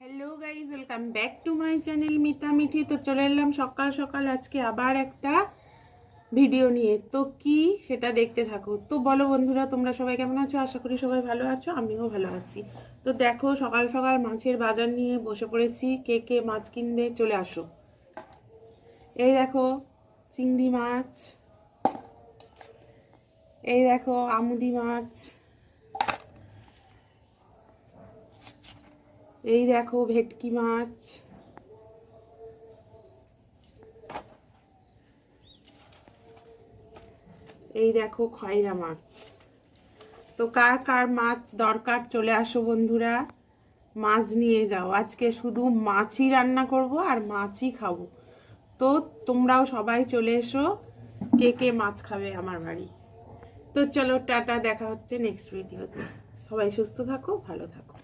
Hello guys, welcome back to my channel Mita Mithi. তো চলে এলাম সকাল সকাল আজকে আবার একটা ভিডিও নিয়ে। তো কি সেটা দেখতে থাকো। তো বলো বন্ধুরা, তোমরা সবাই কেমন আছো? আশা করি সবাই ভালো আছো, আমিও ভালো আছি। তো দেখো, সকাল সকাল মাছের বাজার নিয়ে বসে পড়েছি। কে কে মাছ কিনবে চলে আসো। এই দেখো চিংড়ি মাছ, এই দেখো আমুদি মাছ, এই দেখো ভেটকি মাছ, এই দেখো খয়রা মাছ। তো কার কার মাছ দরকার চলে আসো বন্ধুরা, মাছ নিয়ে যাও। আজকে শুধু মাছই রান্না করব আর মাছই খাবো। তো তোমরাও সবাই চলে এসো, কে কে মাছ খাবে আমার বাড়ি। তো চলো টাটা, দেখা হচ্ছে নেক্সট ভিডিওতে। সবাই সুস্থ থাকো, ভালো থাকো।